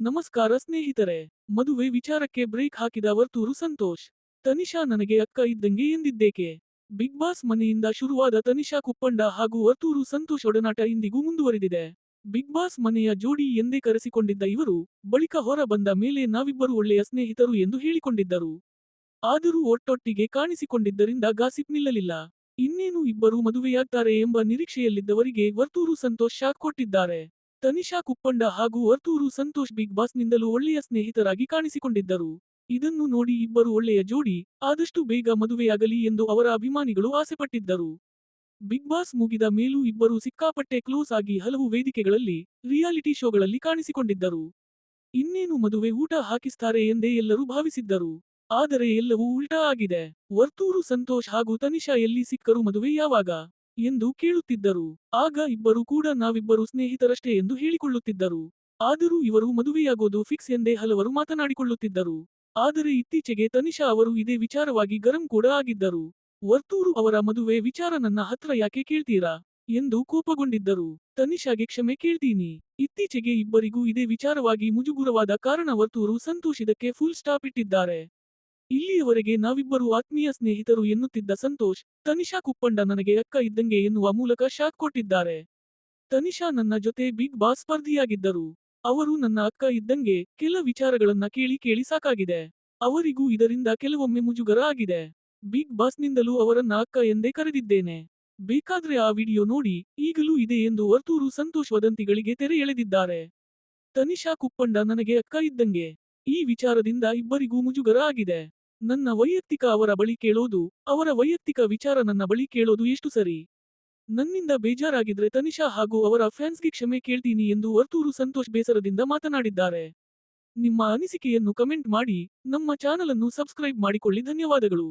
ನಮಸ್ಕಾರ ಸ್ನೇಹಿತರೆ. ಮದುವೆ ವಿಚಾರಕ್ಕೆ ಬ್ರೇಕ್ ಹಾಕಿದ ವರ್ತೂರು ಸಂತೋಷ್. ತನಿಷಾ ನನಗೆ ಅಕ್ಕ ಇದ್ದಂಗೆ ಎಂದಿದ್ದೇಕೆ? ಬಿಗ್ ಬಾಸ್ ಮನೆಯಿಂದ ಶುರುವಾದ ತನಿಷಾ ಕುಪ್ಪಂಡ ಹಾಗೂ ವರ್ತೂರು ಸಂತೋಷ್ ಒಡನಾಟ ಇಂದಿಗೂ ಮುಂದುವರಿದಿದೆ. ಬಿಗ್ ಬಾಸ್ ಮನೆಯ ಜೋಡಿ ಎಂದೇ ಕರೆಸಿಕೊಂಡಿದ್ದ ಇವರು, ಬಳಿಕ ಹೊರ ಬಂದ ಮೇಲೆ ನಾವಿಬ್ಬರು ಒಳ್ಳೆಯ ಸ್ನೇಹಿತರು ಎಂದು ಹೇಳಿಕೊಂಡಿದ್ದರು. ಆದರೂ ಒಟ್ಟೊಟ್ಟಿಗೆ ಕಾಣಿಸಿಕೊಂಡಿದ್ದರಿಂದ ಗಾಸಿಪ್ ನಿಲ್ಲಲಿಲ್ಲ. ಇನ್ನೇನು ಇಬ್ಬರು ಮದುವೆಯಾಗ್ತಾರೆ ಎಂಬ ನಿರೀಕ್ಷೆಯಲ್ಲಿದ್ದವರಿಗೆ ವರ್ತೂರು ಸಂತೋಷ್ ಶಾಕ್ ಕೊಟ್ಟಿದ್ದಾರೆ. ತನಿಷಾ ಕುಪ್ಪಂಡ ಹಾಗೂ ವರ್ತೂರು ಸಂತೋಷ್ ಬಿಗ್ ಬಾಸ್ನಿಂದಲೂ ಒಳ್ಳೆಯ ಸ್ನೇಹಿತರಾಗಿ ಕಾಣಿಸಿಕೊಂಡಿದ್ದರು. ಇದನ್ನು ನೋಡಿ ಇಬ್ಬರು ಒಳ್ಳೆಯ ಜೋಡಿ, ಆದಷ್ಟು ಬೇಗ ಮದುವೆಯಾಗಲಿ ಎಂದು ಅವರ ಅಭಿಮಾನಿಗಳು ಆಸೆಪಟ್ಟಿದ್ದರು. ಬಿಗ್ ಬಾಸ್ ಮುಗಿದ ಮೇಲೂ ಇಬ್ಬರು ಸಿಕ್ಕಾಪಟ್ಟೆ ಕ್ಲೋಸ್ ಆಗಿ ಹಲವು ವೇದಿಕೆಗಳಲ್ಲಿ, ರಿಯಾಲಿಟಿ ಶೋಗಳಲ್ಲಿ ಕಾಣಿಸಿಕೊಂಡಿದ್ದರು. ಇನ್ನೇನು ಮದುವೆ ಊಟ ಹಾಕಿಸ್ತಾರೆ ಎಂದೇ ಎಲ್ಲರೂ ಭಾವಿಸಿದ್ದರು. ಆದರೆ ಎಲ್ಲವೂ ಉಲ್ಟಾ ಆಗಿದೆ. ವರ್ತೂರು ಸಂತೋಷ್ ಹಾಗೂ ತನಿಷಾ ಎಲ್ಲಿ ಸಿಕ್ಕರು ಮದುವೆ ಯಾವಾಗ ಎಂದು ಕೇಳುತ್ತಿದ್ದರು. ಆಗ ಇಬ್ಬರು ಕೂಡ ನಾವಿಬ್ಬರು ಸ್ನೇಹಿತರಷ್ಟೇ ಎಂದು ಹೇಳಿಕೊಳ್ಳುತ್ತಿದ್ದರು. ಆದರೂ ಇವರು ಮದುವೆಯಾಗೋದು ಫಿಕ್ಸ್ ಎಂದೇ ಹಲವರು ಮಾತನಾಡಿಕೊಳ್ಳುತ್ತಿದ್ದರು. ಆದರೆ ಇತ್ತೀಚೆಗೆ ತನಿಷಾ ಅವರು ಇದೇ ವಿಚಾರವಾಗಿ ಗರಂ ಕೂಡ ಆಗಿದ್ದರು. ವರ್ತೂರು ಅವರ ಮದುವೆ ವಿಚಾರ ನನ್ನ ಹತ್ರ ಯಾಕೆ ಕೇಳ್ತೀರಾ ಎಂದು ಕೋಪಗೊಂಡಿದ್ದರು. ತನಿಷಾಗೆ ಕ್ಷಮೆ ಕೇಳ್ತೀನಿ. ಇತ್ತೀಚೆಗೆ ಇಬ್ಬರಿಗೂ ಇದೇ ವಿಚಾರವಾಗಿ ಮುಜುಗುರವಾದ ಕಾರಣ ವರ್ತೂರು ಸಂತೋಷ್ ಇದಕ್ಕೆ ಫುಲ್ ಸ್ಟಾಪ್ ಇಟ್ಟಿದ್ದಾರೆ. ಇಲ್ಲಿಯವರೆಗೆ ನಾವಿಬ್ಬರು ಆತ್ಮೀಯ ಸ್ನೇಹಿತರು ಎನ್ನುತ್ತಿದ್ದ ಸಂತೋಷ್, ತನಿಷಾ ಕುಪ್ಪಂಡ ನನಗೆ ಅಕ್ಕ ಇದ್ದಂಗೆ ಎನ್ನುವ ಮೂಲಕ ಶಾಕ್ ಕೊಟ್ಟಿದ್ದಾರೆ. ತನಿಷಾ ನನ್ನ ಜೊತೆ ಬಿಗ್ ಬಾಸ್ ಸ್ಪರ್ಧಿಯಾಗಿದ್ದರು. ಅವರು ನನ್ನ ಅಕ್ಕ ಇದ್ದಂಗೆ, ಕೆಲ ವಿಚಾರಗಳನ್ನ ಕೇಳಿ ಕೇಳಿ ಸಾಕಾಗಿದೆ. ಅವರಿಗೂ ಇದರಿಂದ ಕೆಲವೊಮ್ಮೆ ಮುಜುಗರ ಆಗಿದೆ. ಬಿಗ್ ಬಾಸ್ನಿಂದಲೂ ಅವರನ್ನ ಅಕ್ಕ ಎಂದೇ ಕರೆದಿದ್ದೇನೆ. ಬೇಕಾದ್ರೆ ಆ ವಿಡಿಯೋ ನೋಡಿ, ಈಗಲೂ ಇದೆ ಎಂದು ವರ್ತೂರು ಸಂತೋಷ್ ವದಂತಿಗಳಿಗೆ ತೆರೆ ಎಳೆದಿದ್ದಾರೆ. ತನಿಷಾ ಕುಪ್ಪಂಡ ನನಗೆ ಅಕ್ಕ ಇದ್ದಂಗೆ. ಈ ವಿಚಾರದಿಂದ ಇಬ್ಬರಿಗೂ ಮುಜುಗರ ಆಗಿದೆ. ನನ್ನ ವೈಯಕ್ತಿಕ ಅವರ ಬಳಿ ಕೇಳೋದು, ಅವರ ವೈಯಕ್ತಿಕ ವಿಚಾರ ನನ್ನ ಬಳಿ ಕೇಳೋದು ಎಷ್ಟು ಸರಿ? ನನ್ನಿಂದ ಬೇಜಾರಾಗಿದ್ರೆ ತನಿಷಾ ಹಾಗೂ ಅವರ ಫ್ಯಾನ್ಸ್ಗೆ ಕ್ಷಮೆ ಕೇಳ್ತೀನಿ ಎಂದು ವರ್ತೂರು ಸಂತೋಷ್ ಬೇಸರದಿಂದ ಮಾತನಾಡಿದ್ದಾರೆ. ನಿಮ್ಮ ಅನಿಸಿಕೆಯನ್ನು ಕಮೆಂಟ್ ಮಾಡಿ, ನಮ್ಮ ಚಾನಲನ್ನು ಸಬ್ಸ್ಕ್ರೈಬ್ ಮಾಡಿಕೊಳ್ಳಿ. ಧನ್ಯವಾದಗಳು.